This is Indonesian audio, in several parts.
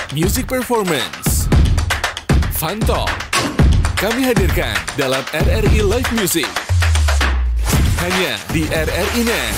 Music Performance, Fun Talk, kami hadirkan dalam RRI Live Music. Hanya di RRI Net.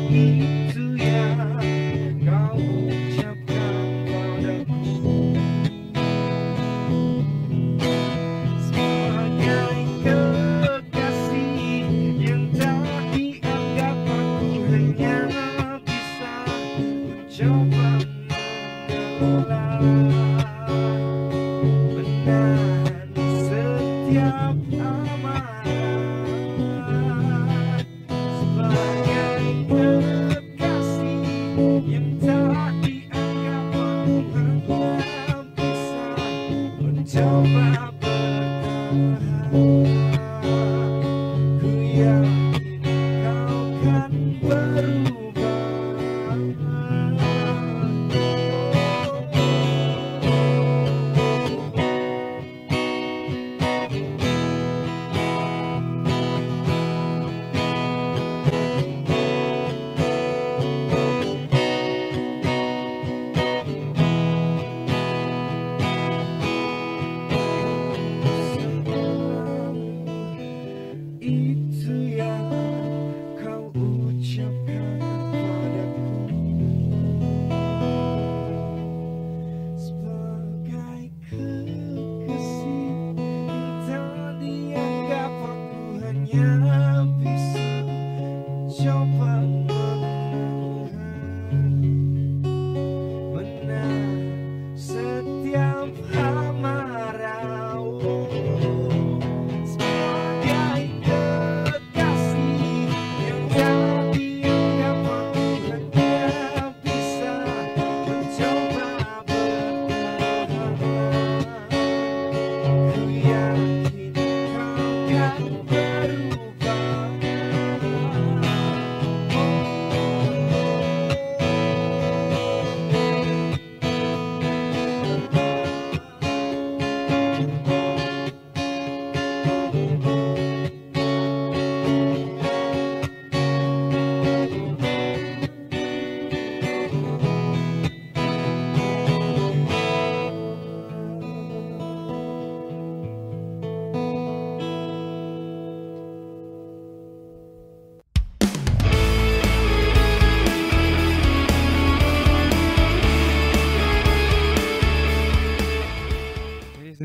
Itu yang kau ucapkan padaku.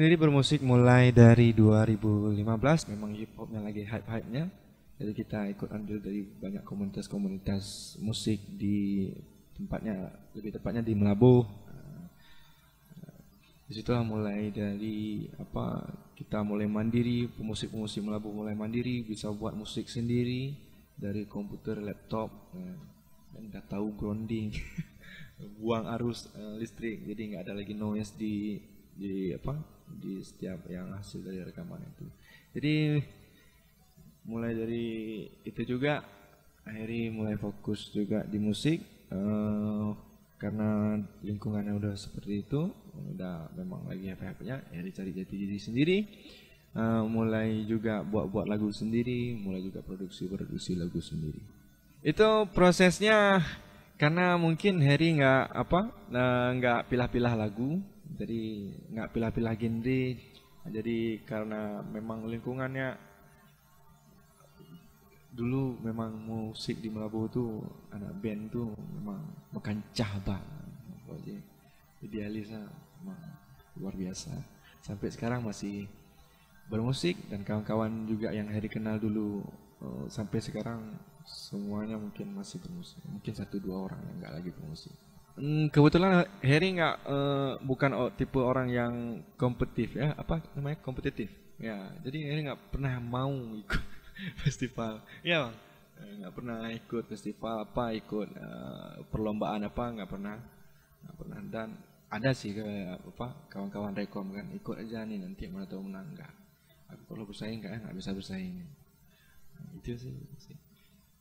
sendiri bermusik mulai dari 2015, memang hip hopnya lagi hype-hypenya. Jadi kita ikut andil dari banyak komunitas-komunitas musik di tempatnya, lebih tepatnya di Melabuh. Disitulah mulai dari kita mulai mandiri, pemusik-pemusik Melabuh mulai mandiri, bisa buat musik sendiri dari komputer, laptop, dan udah tahu grounding, buang arus listrik, jadi nggak ada lagi noise di setiap yang hasil dari rekaman itu. Jadi mulai dari itu juga akhirnya mulai fokus juga di musik, karena lingkungannya udah seperti itu, udah memang lagi apa-apanya, akhirnya cari jati diri sendiri, mulai juga buat lagu sendiri, mulai juga produksi lagu sendiri. Itu prosesnya karena mungkin Harry nggak pilah-pilah lagu, jadi nggak pilah-pilah genre. Jadi karena memang lingkungannya dulu memang musik di Melabuh tuh, anak band tuh memang makan cahbah, idealisnya memang luar biasa. Sampai sekarang masih bermusik, dan kawan-kawan juga yang Harry kenal dulu sampai sekarang semuanya mungkin masih bermusik. Mungkin 1-2 orang yang nggak lagi bermusik. Kebetulan Harry bukan tipe orang yang kompetitif ya, kompetitif ya. Jadi Harry nggak pernah mau ikut festival ya bang, nggak pernah ikut festival ikut perlombaan nggak pernah. Dan ada sih kawan-kawan rekom kan, ikut aja nih, nanti mana tahu menang. Enggak, aku kalau bersaing nggak bisa bersaing. Itu sih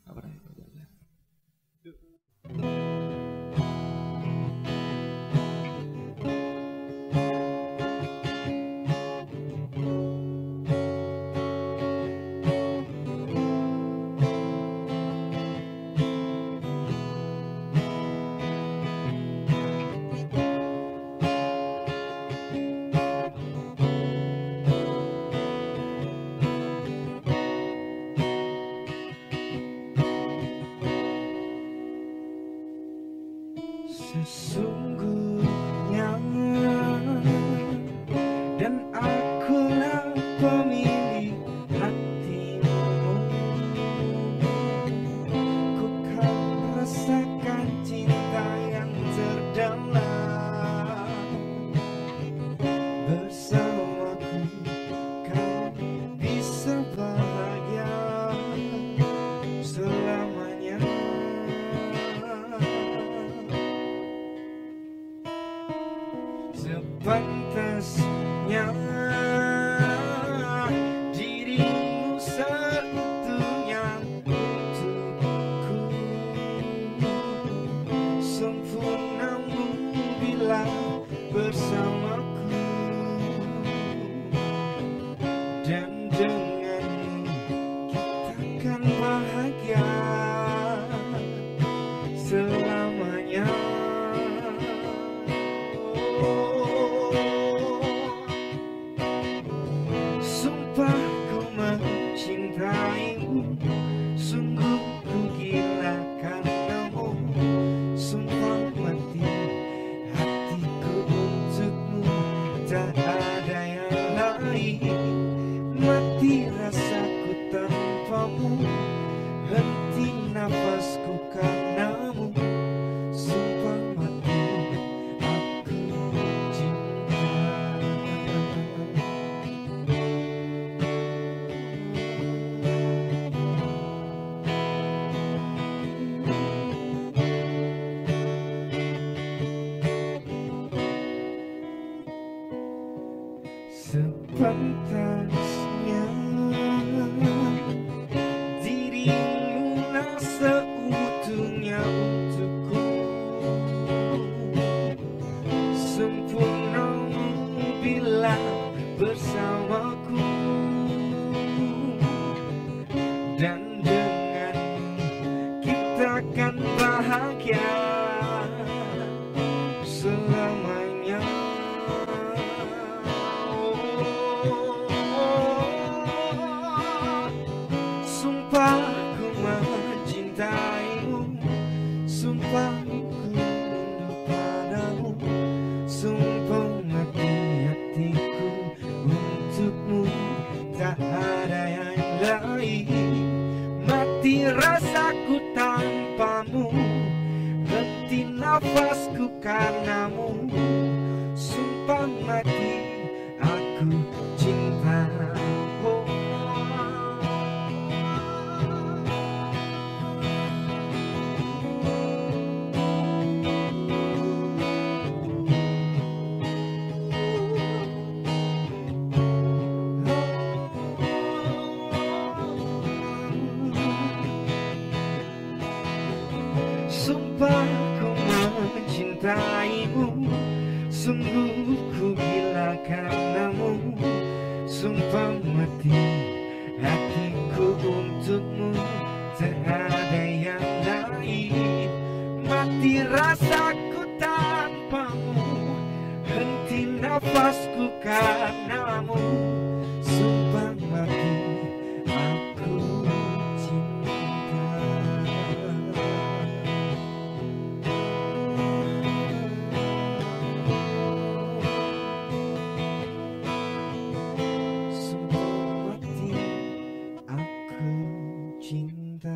nggak pernah ikut aja. Sesungguhnya dan akulah pemilik hatimu, ku kan rasakan cinta yang terdalam. Bersamaku kau bisa bahagia selamanya. Sepantasnya dirimu seutuhnya untukku, sempurnamu bila bersamaku, dan denganmu kita akan bahagia selamanya. Sumpah ku mencintaimu, sungguh ku gila karenamu. Sumpah mati hatiku untukmu, tak ada yang lain. Mati rasaku tanpamu, henti nafasku karenamu. Sumpah mati aku cinta. Sepantasnya dirimu lah seutuhnya untukku, sempurnamu bila bersamaku, dan denganmu kita akan bahagia selamanya. Sumpah ku mencintaimu, sumpah ku rindu padamu, sumpah mati hatiku nafasku karenamu, sumpah mati aku cinta. Sumpah ku mencintaimu, sungguh ku gila karenamu, sumpah mati hatiku untukmu, tak ada yang lain. Mati rasaku tanpamu, henti nafasku karenamu, sumpah mati aku cinta.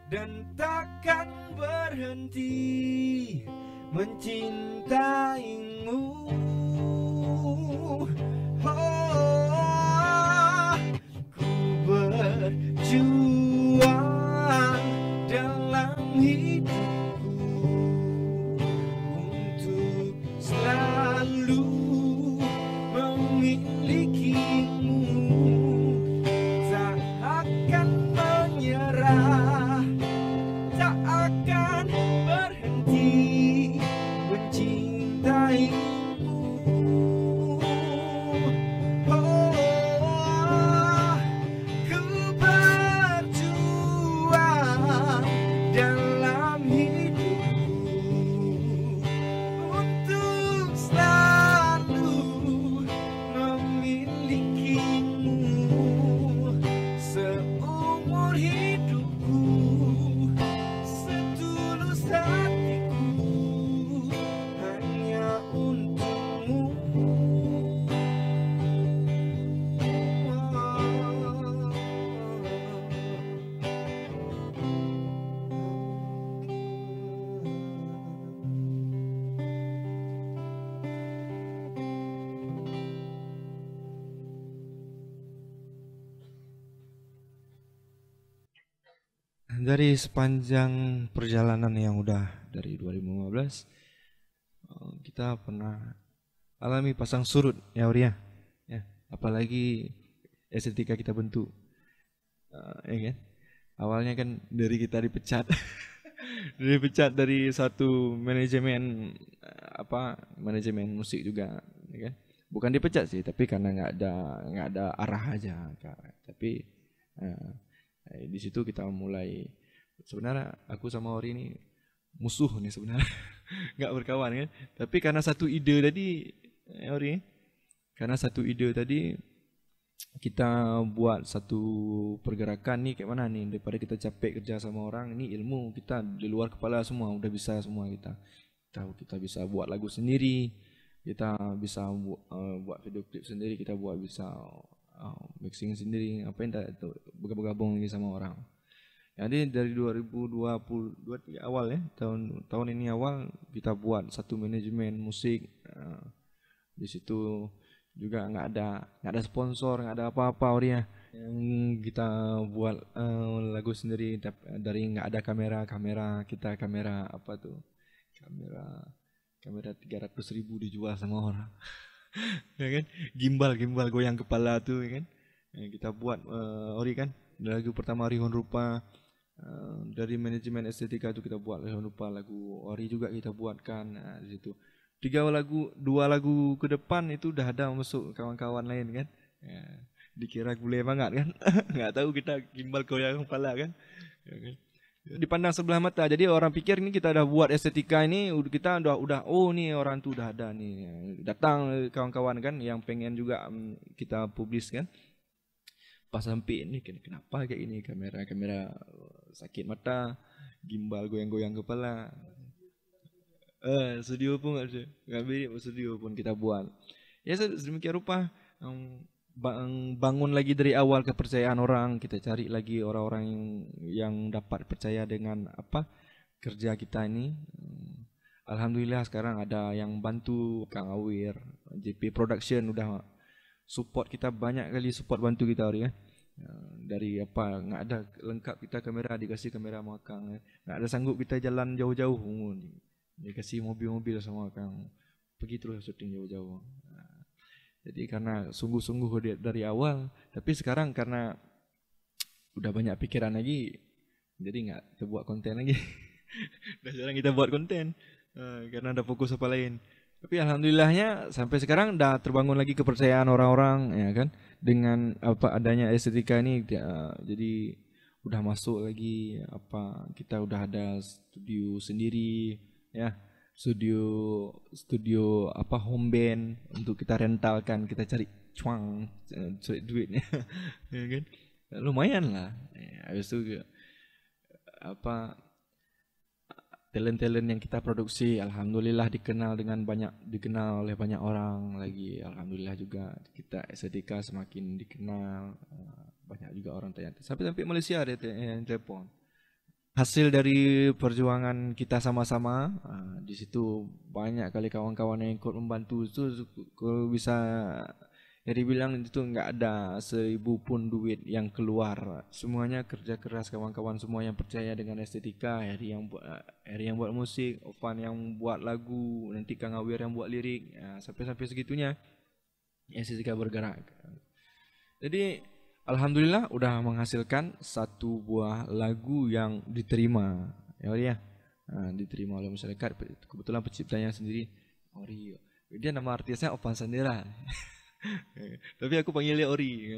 Dan takkan berhenti mencintaimu. Oh, ku berjuang dalam hidupku untuk selalu memilikimu. Tak akan menyerah seumur hidupku, setulus hatiku, hanya untukmu. Dari sepanjang perjalanan yang udah dari 2015, kita pernah alami pasang surut ya Ori ya. Ya, apalagi estetika kita bentuk. Ya kan? Awalnya kan dari kita dipecat. Dipecat dari satu manajemen manajemen musik juga, ya kan? Bukan dipecat sih, tapi karena nggak ada arah aja. Tapi di situ kita mulai, sebenarnya aku sama Ori ini musuh nih sebenarnya, nggak berkawan kan. Tapi karena satu ide tadi, Ori, karena satu ide tadi kita buat satu pergerakan nih kayak mana nih, daripada kita capek kerja sama orang, ini ilmu kita di luar kepala semua, udah bisa semua kita bisa buat lagu sendiri, kita bisa buat video klip sendiri, kita bisa mixing sendiri, apa yang itu bergabung lagi sama orang. Jadi dari 2023 awal ya, tahun ini awal kita buat satu manajemen musik. Di situ juga nggak ada sponsor, nggak ada apa-apa Ori ya. Yang kita buat lagu sendiri dari nggak ada kamera kita apa tuh, kamera 300.000 dijual sama orang. Ya kan, gimbal goyang kepala tuh, ya kan. Kita buat Ori kan, lagu pertama Rihon Rupa, dari manajemen estetika itu kita buat Rihon Rupa, lagu Ori juga kita buatkan. Di situ 2 lagu ke depan itu udah ada masuk kawan-kawan lain kan. Ya, dikira gue banget kan. Nggak tahu kita gimbal goyang kepala kan. Ya kan, dipandang sebelah mata. Jadi orang pikir ini kita udah buat estetika ini, kita udah oh nih orang tuh udah ada nih. Datang kawan-kawan kan yang pengen juga kita publish kan. Pas sampai ini kenapa kayak ini, kamera sakit mata, gimbal goyang-goyang kepala. Studio pun nggak mirip studio pun kita buat. Ya sedemikian rupa bangun lagi dari awal kepercayaan orang, kita cari lagi orang-orang yang dapat percaya dengan kerja kita ini. Alhamdulillah sekarang ada yang bantu, Kang Awir, JP Production udah support kita, banyak kali support bantu kita ya. Dari nggak ada lengkap kita kamera, dikasih kamera sama Kang, nggak ada sanggup kita jalan jauh-jauh, dikasih mobil-mobil sama Kang, pergi terus syuting jauh-jauh. Jadi karena sungguh-sungguh dari awal, tapi sekarang karena udah banyak pikiran lagi, jadi nggak kita buat konten lagi. Udah jarang kita buat konten karena ada fokus apa lain. Tapi alhamdulillahnya sampai sekarang udah terbangun lagi kepercayaan orang-orang, ya kan, dengan adanya estetika ini. Jadi udah masuk lagi kita udah ada studio sendiri, ya. Studio home band untuk kita rentalkan, kita cari duitnya. Ya kan, lumayan lah. Habis itu talent yang kita produksi alhamdulillah dikenal oleh banyak orang lagi. Alhamdulillah juga kita estetika semakin dikenal, banyak juga orang tanya, sampai Malaysia ada yang telepon. Hasil dari perjuangan kita sama-sama, di situ banyak kali kawan-kawan yang ikut membantu. Itu kalau bisa ya dibilang itu nggak ada 1.000 pun duit yang keluar, semuanya kerja keras kawan-kawan semua yang percaya dengan estetika. Heri yang buat musik, Ovan yang buat lagu, nanti Kang Awir yang buat lirik, sampai segitunya estetika bergerak. Jadi alhamdulillah udah menghasilkan satu buah lagu yang diterima, ya. Diterima oleh masyarakat. Kebetulan penciptanya sendiri Ori. Dia nama artisnya Ovan Sandera. Tapi aku panggilnya Ori.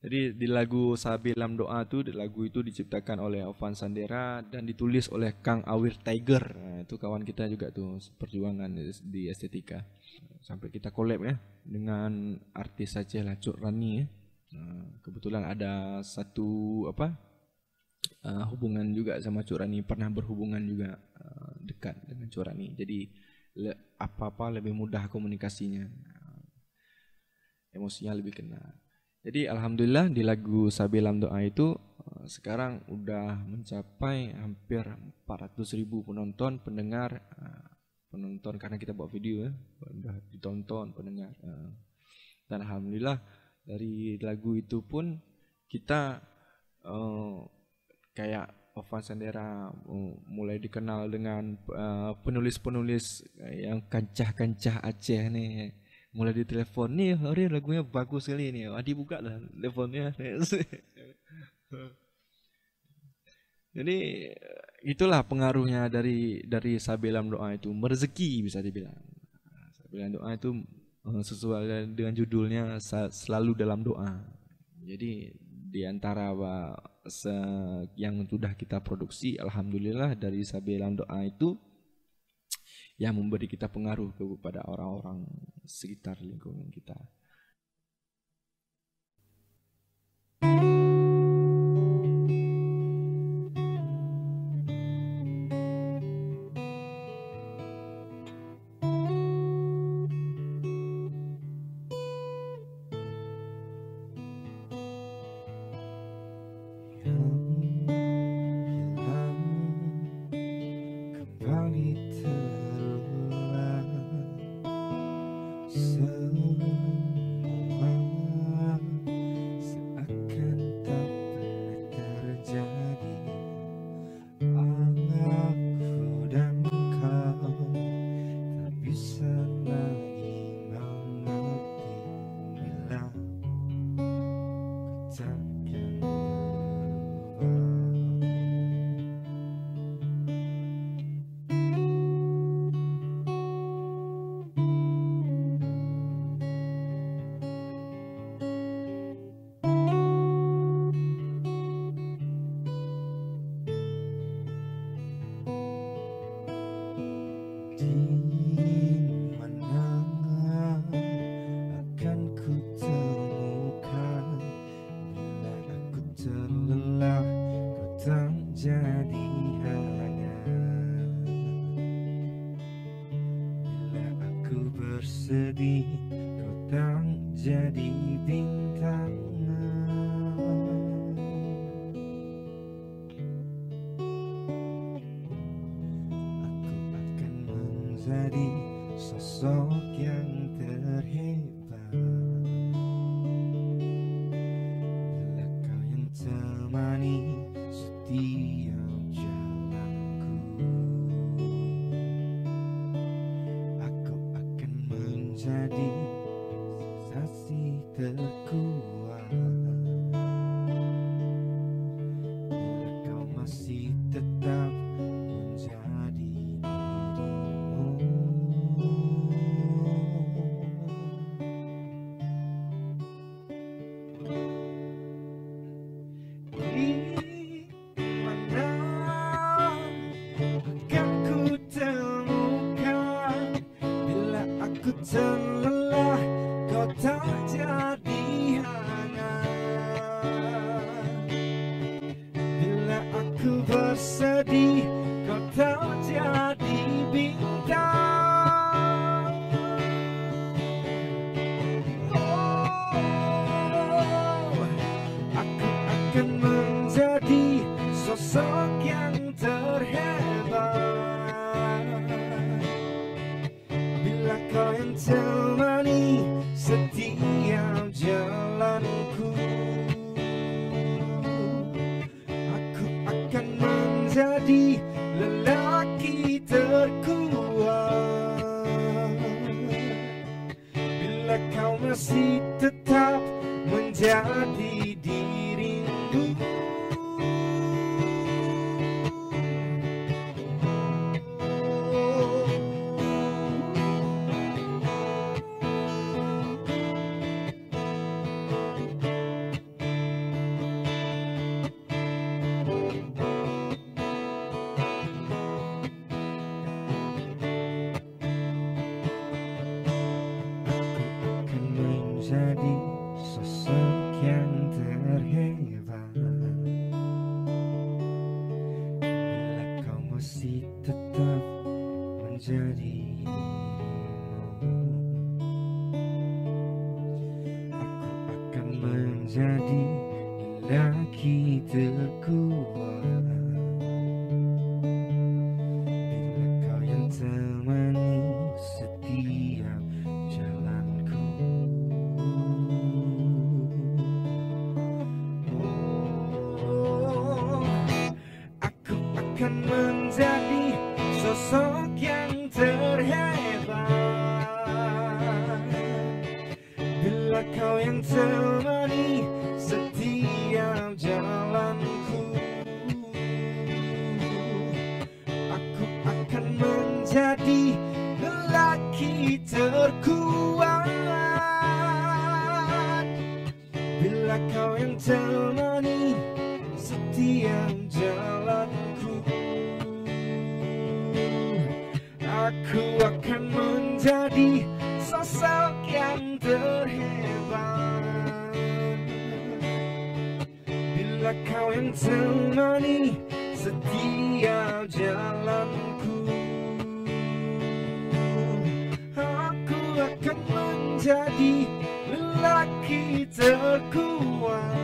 Jadi di lagu Sabilam Doa lagu itu diciptakan oleh Ovan Sandera dan ditulis oleh Kang Awir Tiger. Itu kawan kita juga tuh, perjuangan di estetika. Sampai kita collab ya dengan artis Aceh Lacut Rani ya. Kebetulan ada satu hubungan juga sama Cuk Rani, pernah berhubungan juga dekat dengan Cuk Rani. Jadi apa-apa lebih mudah komunikasinya, emosinya lebih kena. Jadi alhamdulillah di lagu Sabelam Doa itu sekarang udah mencapai hampir 400.000 penonton, pendengar, penonton karena kita buat video ya, udah ditonton pendengar. Dan alhamdulillah dari lagu itu pun kita kayak Ovan Sandera mulai dikenal dengan penulis-penulis yang kancah-kancah Aceh nih. Mulai ditelepon, nih hari lagunya bagus sekali nih, Adi buka lah teleponnya. Jadi itulah pengaruhnya dari Sabelam Doa itu, merezeki bisa dibilang. Sabelam Doa itu sesuai dengan judulnya, selalu dalam doa. Jadi di antara yang sudah kita produksi, alhamdulillah dari Sabelam Doa itu yang memberi kita pengaruh kepada orang-orang sekitar lingkungan kita. terkuat bila kau yang temani setiap jalanku. Aku akan menjadi sosok yang terhebat bila kau yang temani setiap jalanku. Aku akan menjadi lelaki terkuat bila kau yang temani setiap jalanku. Aku akan menjadi sosok yang terhebat bila kau yang temani setiap jalanku. Aku akan menjadi lelaki terkuat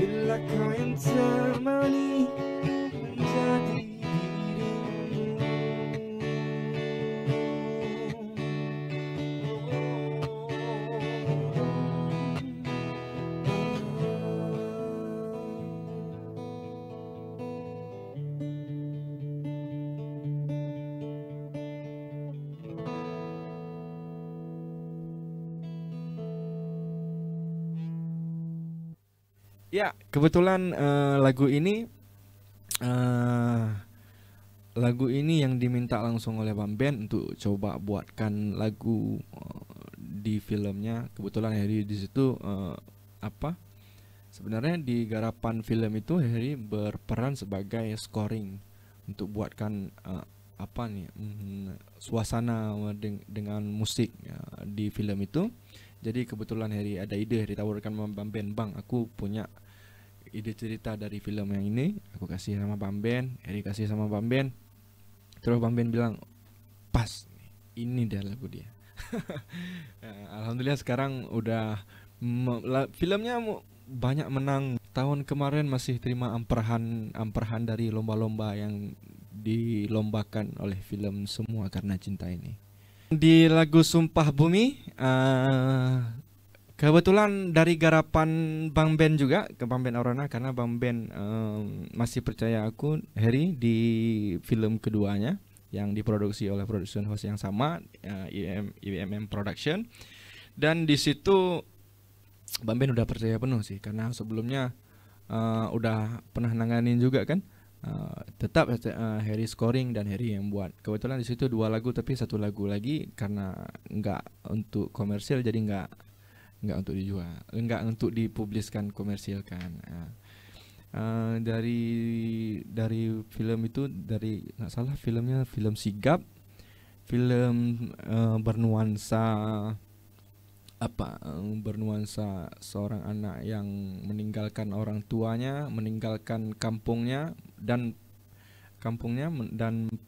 bila kau yang temani menjadi Ya, kebetulan lagu ini yang diminta langsung oleh Bang Ben untuk coba buatkan lagu di filmnya. Kebetulan Harry di situ sebenarnya di garapan film itu Harry berperan sebagai scoring untuk buatkan suasana dengan musik di film itu. Jadi kebetulan Harry ada ide, Harry tawarkan sama Bang Ben, "Bang, aku punya ide cerita dari film yang ini." Aku kasih sama Bang Ben, Harry kasih sama Bang Ben. Terus Bang Ben bilang, "Pas, ini dia lagu dia." Alhamdulillah sekarang udah filmnya banyak menang. Tahun kemarin masih terima amperahan dari lomba-lomba yang dilombakan oleh film Semua Karena Cinta ini. Di lagu Sumpah Bumi, kebetulan dari garapan Bang Ben juga, ke Bang Ben Aurona, karena Bang Ben masih percaya aku, Harry, di film keduanya yang diproduksi oleh production house yang sama, IMM Production. Dan di situ Bang Ben udah percaya penuh sih, karena sebelumnya udah pernah nanganin juga kan. Tetap Harry scoring dan Harry yang buat. Kebetulan di situ 2 lagu, tapi 1 lagu lagi karena nggak untuk komersial, jadi nggak untuk dijual, nggak untuk dipubliskan komersial kan. Dari film itu, dari nggak salah filmnya film sigap, film bernuansa seorang anak yang meninggalkan orang tuanya, meninggalkan kampungnya dan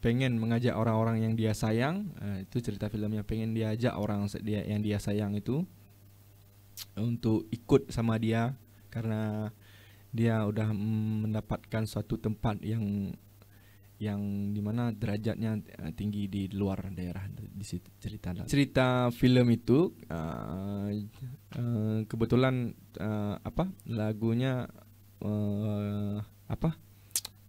pengen mengajak orang-orang yang dia sayang. Itu cerita filmnya, pengen diajak orang yang dia sayang itu untuk ikut sama dia karena dia udah mendapatkan suatu tempat yang dimana derajatnya tinggi di luar daerah. Di situ cerita film itu kebetulan lagunya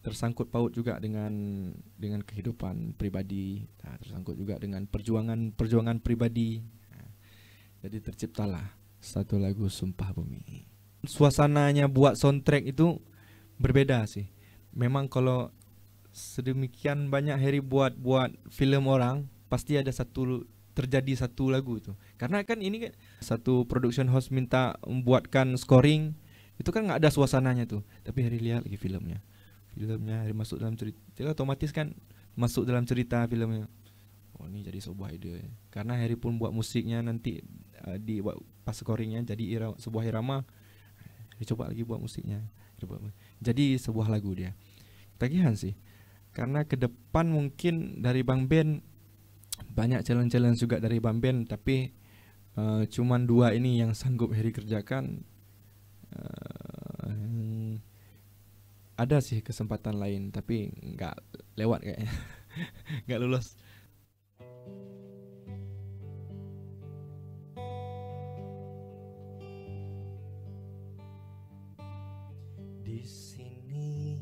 tersangkut paut juga dengan kehidupan pribadi, tersangkut juga dengan perjuangan pribadi. Jadi terciptalah satu lagu Sumpah Bumi. Suasananya buat soundtrack itu berbeda sih. Memang kalau sedemikian banyak Harry buat film orang, pasti ada terjadi satu lagu itu. Karena kan ini kan satu production house minta membuatkan scoring, itu kan nggak ada suasananya tuh. Tapi Harry lihat lagi filmnya Harry masuk dalam cerita, jadi otomatis kan masuk dalam cerita filmnya. Oh, ini jadi sebuah ide. Karena Harry pun buat musiknya nanti pas scoringnya jadi sebuah irama. Harry coba lagi buat musiknya, jadi sebuah lagu dia. Tagihan sih. Karena ke depan mungkin dari Bang Ben banyak challenge juga dari Bang Ben, tapi cuman 2 ini yang sanggup Harry kerjakan. ada sih kesempatan lain tapi nggak lewat kayaknya. Nggak lulus. Di sini,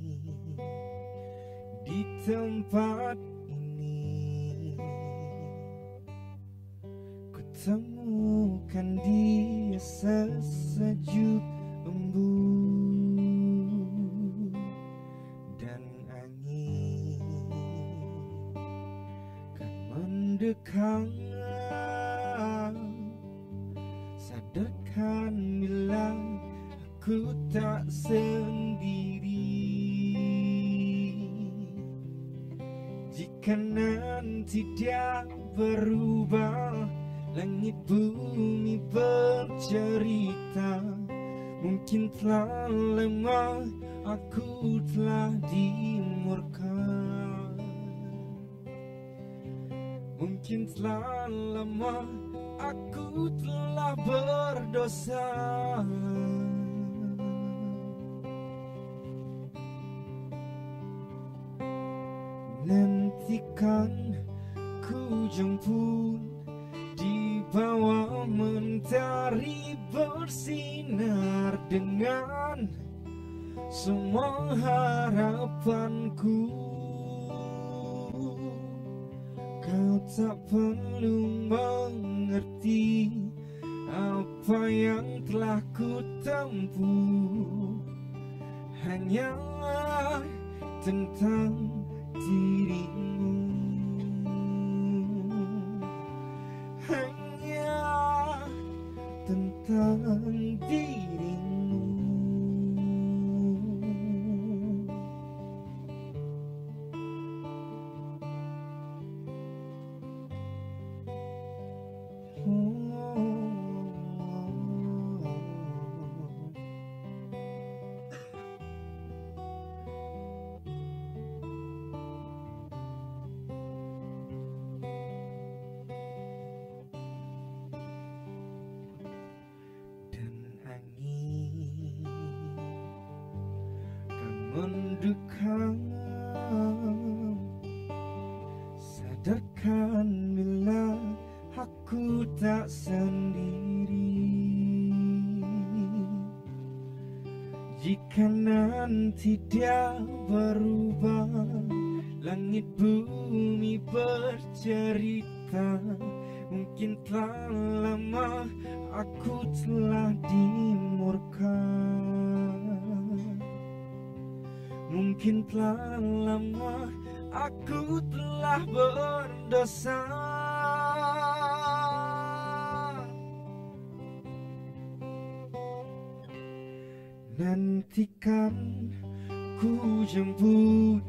di tempat ini, ku temukan dia sesejuk embun dan angin kan mendekam. Sadarkan bila aku tak sendiri. Jika nanti dia berubah, langit bumi bercerita, mungkin telah lama aku telah dimurka. Mungkin telah lama aku telah berdosa. Nantikan ku jemput di bawah mentari bersinar dengan semua harapanku. Kau tak perlu mengerti apa yang telah ku tempuh, hanya tentang dirimu, hanya tentang dirimu. Mendekam, sadarkan bila aku tak sendiri. Jika nanti dia berubah, langit bumi bercerita, mungkin telah lama aku telah dimurka. Mungkin telah lama aku telah berdosa. Nantikan ku jemput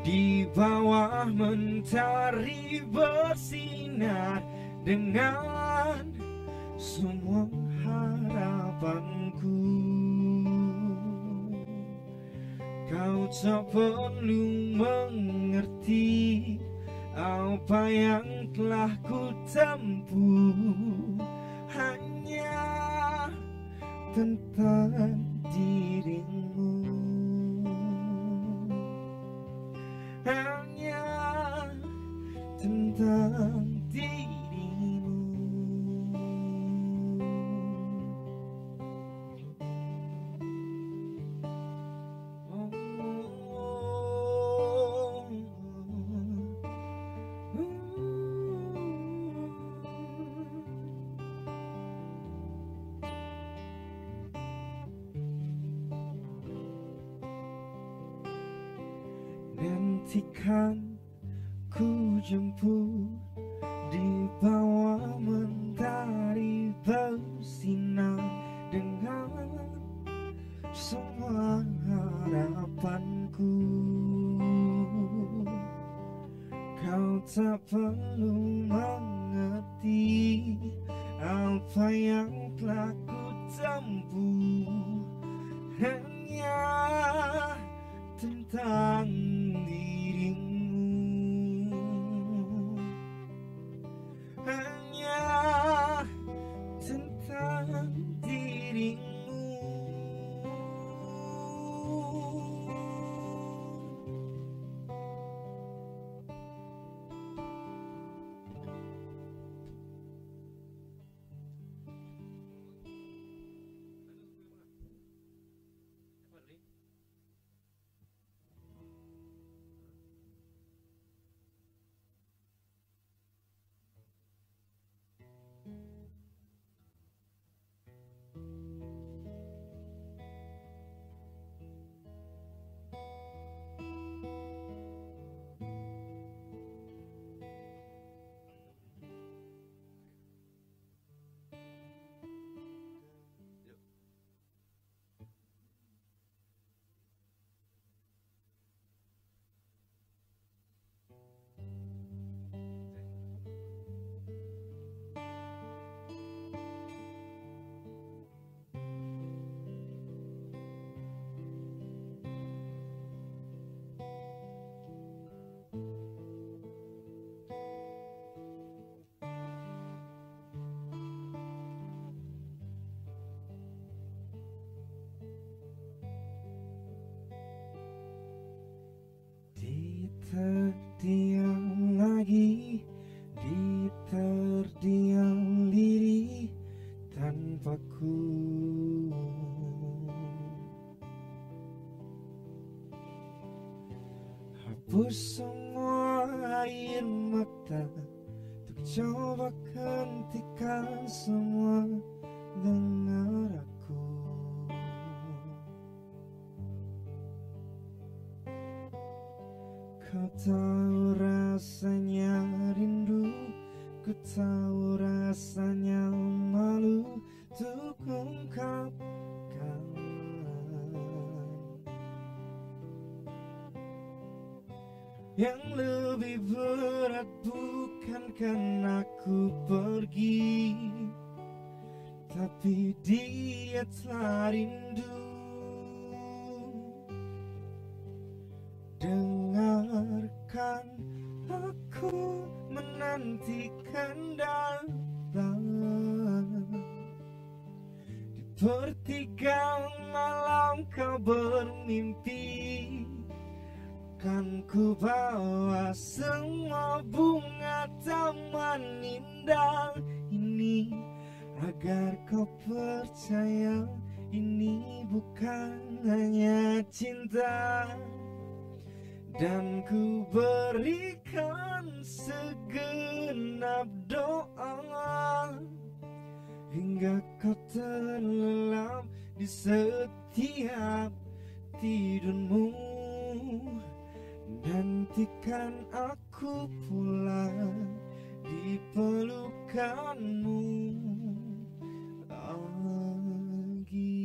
di bawah mentari bersinar dengan semua harapanku. Kau tak perlu mengerti apa yang telah ku tempuh, hanya tentang dirimu, hanya tentang dirimu. Nantikan ku jemput di bawah mentari bersinar dengan semua harapanku. Kau tak perlu mengerti apa yang telah ku tempuh, hanya tentang dirimu, hanya tentang dirimu. hapus semua air mata untuk coba hentikan semua. Dengar aku, kau tahu rasanya rindu, ku tahu rasanya malu untuk ungkapkan. Yang lebih berat bukan karena aku pergi, tapi dia telah rindu. Dengarkan aku menantikan datang. Di pertigaan malam kau bermimpi, kan ku bawa semua bunga taman indah ini, agar kau percaya ini bukan hanya cinta. Dan ku berikan segenap doa hingga kau terlelap di setiap tidurmu. Nantikan aku pulang di pelukanmu lagi.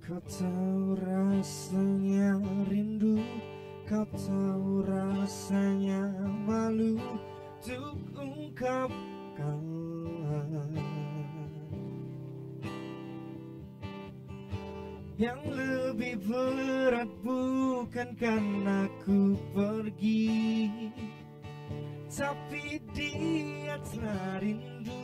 Kau tahu rasanya rindu, kau tahu rasanya malu untuk ungkapkan. Yang lebih berat bukan karena ku pergi, tapi dia telah rindu.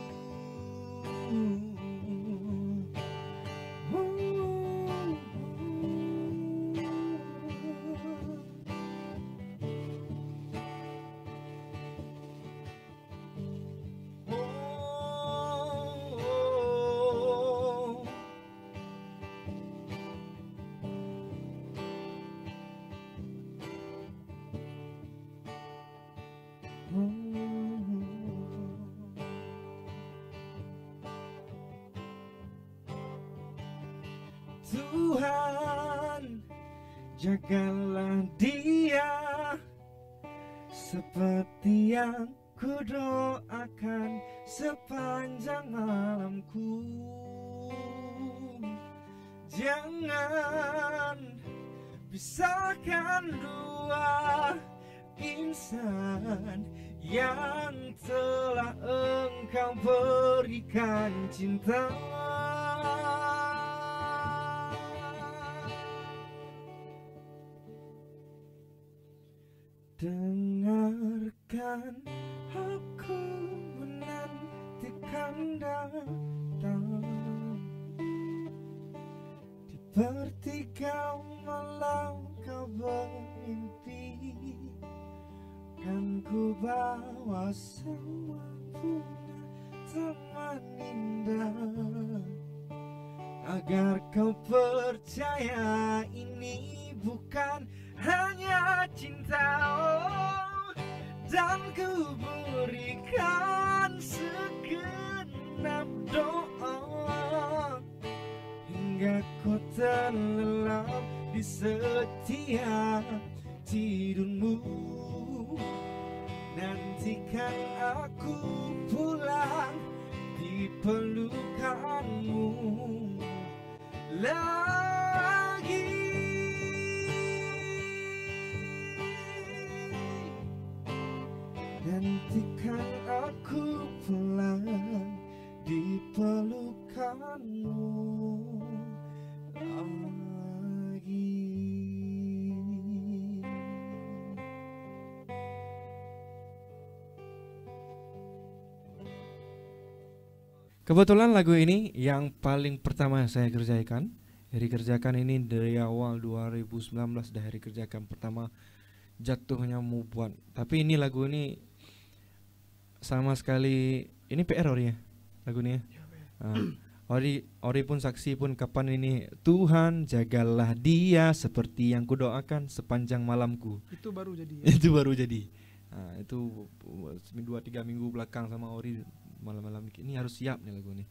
Tuhan, jagalah dia seperti yang ku doakan sepanjang malamku. Jangan pisahkan dua insan yang telah engkau berikan cinta. Dengarkan aku menantikan datang. Di pertigaan malam kau bermimpi, kan ku bawa semua bunga taman indah, agar kau percaya ini bukan hanya cinta. Dan ku berikan segenap doa hingga kau terlelap di setiap tidurmu. Nantikan aku pulang di pelukanmu lagi. Nantikan aku pulang di pelukanmu lagi. Kebetulan lagu ini yang paling pertama saya kerjakan. Harry kerjakan ini dari awal 2019 dah Harry kerjakan pertama jatuhnya mau buat. Tapi ini lagu ini sama sekali ini PR Ori ya lagu ini ya. Ori pun saksi pun kapan ini Tuhan jagalah dia seperti yang kudoakan sepanjang malamku. Itu baru jadi. Itu baru jadi. Itu 2-3 minggu belakang sama Ori malam-malam ini harus siap nih lagu ini.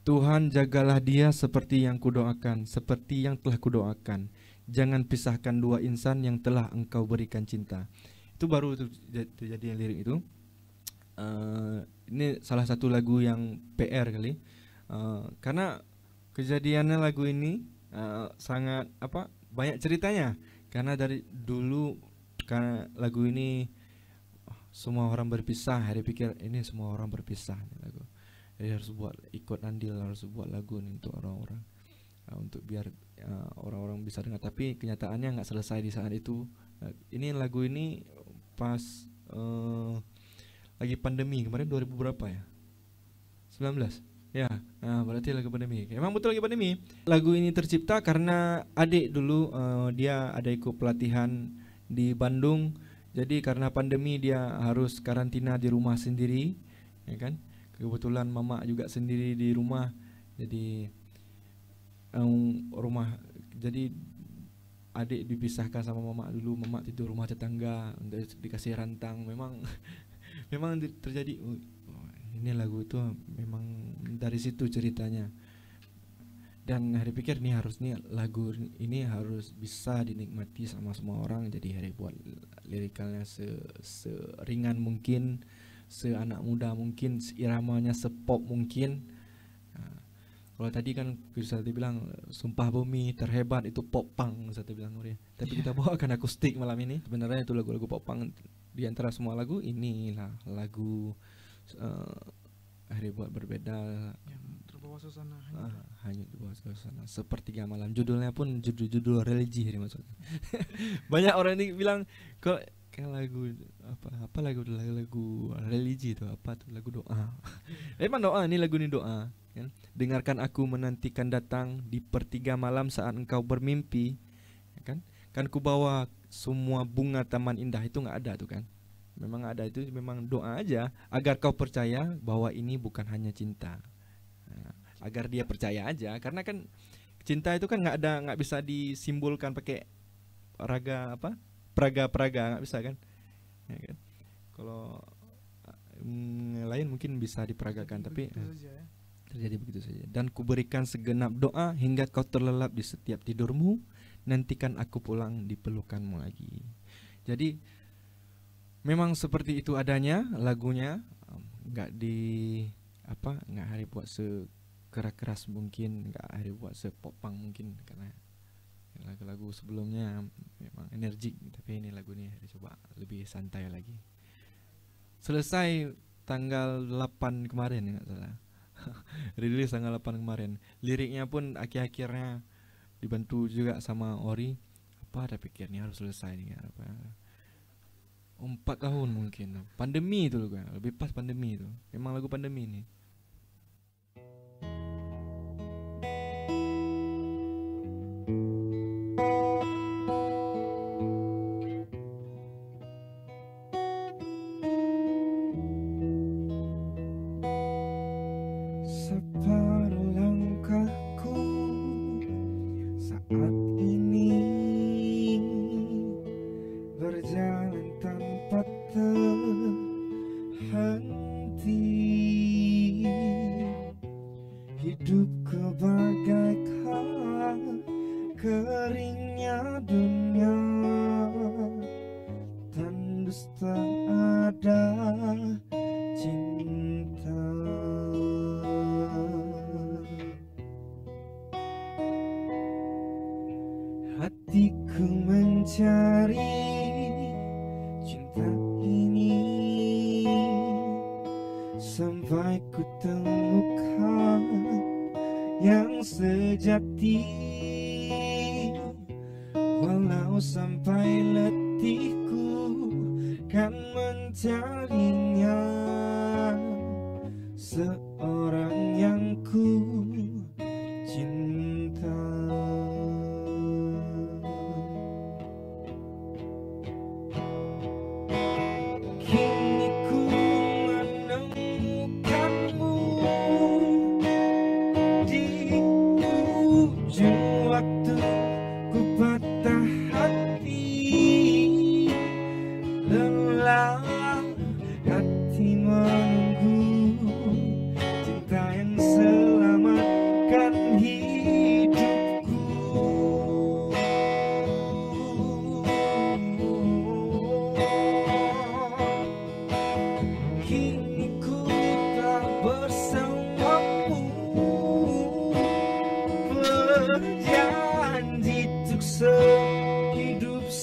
Tuhan jagalah dia seperti yang kudoakan, seperti yang telah kudoakan. Jangan pisahkan dua insan yang telah engkau berikan cinta. Itu baru terjadi lirik itu. Ini salah satu lagu yang PR kali. Karena kejadiannya lagu ini sangat banyak ceritanya. Karena dari dulu karena lagu ini semua orang berpisah, Harry pikir ini semua orang berpisah nih lagu. Jadi harus buat ikut andil, harus buat lagu nih untuk orang-orang, untuk biar orang-orang bisa dengar. Tapi kenyataannya nggak selesai di saat itu. Ini lagu ini pas lagi pandemi kemarin 2000 berapa ya? 19. Ya, berarti lagi pandemi. Emang betul lagi pandemi. Lagu ini tercipta karena adik dulu dia ada ikut pelatihan di Bandung. Jadi karena pandemi dia harus karantina di rumah sendiri, ya kan? Kebetulan mama juga sendiri di rumah. Jadi jadi adik dipisahkan sama mama dulu. Mama tidur rumah tetangga, dikasih rantang. Memang terjadi. Ini lagu itu memang dari situ ceritanya. Dan Harry pikir lagu ini harus bisa dinikmati sama semua orang. Jadi Harry buat lirikalnya seringan mungkin, seanak muda mungkin, iramanya sepop mungkin. Kalau tadi kan bisa dibilang Sumpah Bumi terhebat itu pop punk saya bilang tapi kita bawakan akustik malam ini. Sebenarnya itu lagu-lagu pop punk. Di antara semua lagu inilah lagu Harry buat berbeda yang terbawa suasana hanyut di bawah suasana Sepertiga Malam. Judulnya pun judul religi Harry maksudnya. Banyak orang ini bilang kok kayak lagu apa lagu religi itu apa tuh lagu doa. Emang doa ini lagu ini doa kan? Dengarkan aku menantikan datang di pertiga malam saat engkau bermimpi, ya kan ku bawa semua bunga taman indah. Itu nggak ada tuh kan, memang ada, itu memang doa aja agar kau percaya bahwa ini bukan hanya cinta. Agar dia percaya aja, karena kan cinta itu kan nggak bisa disimbolkan pakai praga nggak bisa kan, ya kan? Kalau lain mungkin bisa diperagakan, tapi terjadi begitu saja. Dan kuberikan segenap doa hingga kau terlelap di setiap tidurmu, nantikan aku pulang di pelukanmu lagi. Jadi memang seperti itu adanya lagunya, nggak Harry buat sekeras mungkin, nggak Harry buat sepopang mungkin, karena lagu-lagu sebelumnya memang energik, tapi ini lagu ini Harry coba lebih santai lagi. Selesai tanggal 8 kemarin nggak salah. Rilis tanggal 8 kemarin. Liriknya pun akhir-akhirnya dibantu juga sama Ori. Ada pikir nih harus selesai nih 4 tahun mungkin. Pandemi itu loh kan, lebih pas pandemi itu. Memang lagu pandemi nih. Separuh langkahku saat ini berjalan tanpa terhenti. Hidupku bagaikan keringnya dunia, tandus tak ada cinta. Hatiku mencari cinta ini sampai ku temukan yang sejati. Walau sampai letihku kan mencarinya, seorang yang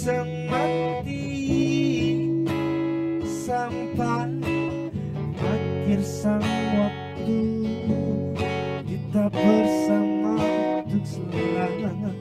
semati sampai akhir sang waktu kita bersama untuk selamanya.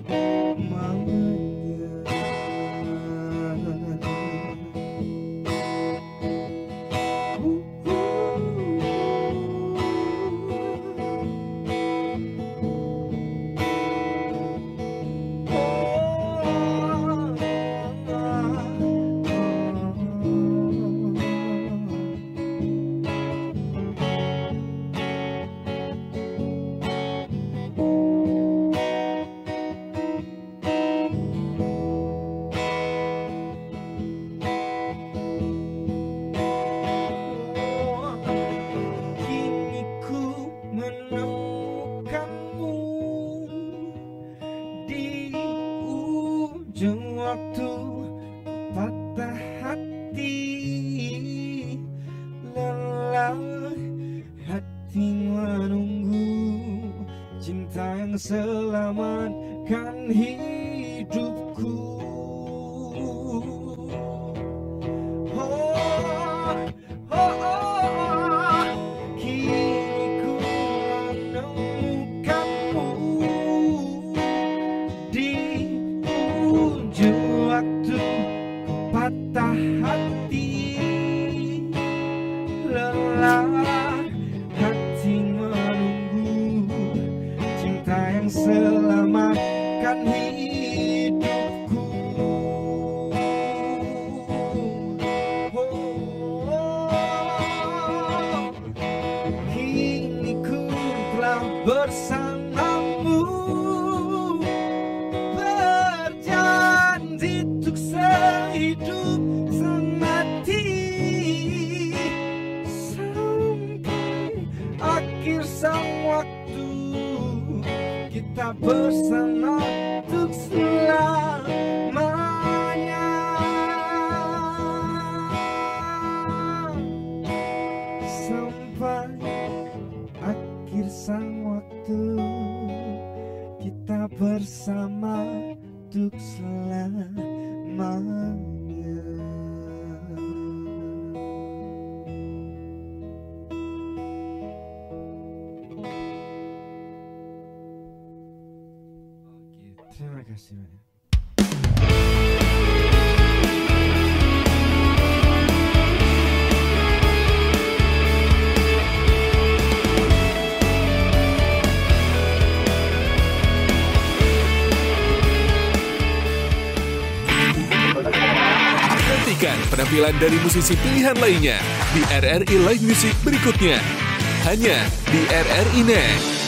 Waktu patah hati, lelah hati menunggu cinta yang selamatkan hidupku. Kini ku menemukanmu di waktu patah hati, lelah hati menunggu cinta yang selamatkan hidupku. Kini ku telah bersamamu, sehidup semati sampai akhir sang waktu kita bersama untuk selamanya. Sampai akhir sang waktu kita bersama untuk selamanya. Oke, terima kasih banyak. Nantikan penampilan dari musisi pilihan lainnya di RRI Live Music berikutnya. Hanya di RRI Net.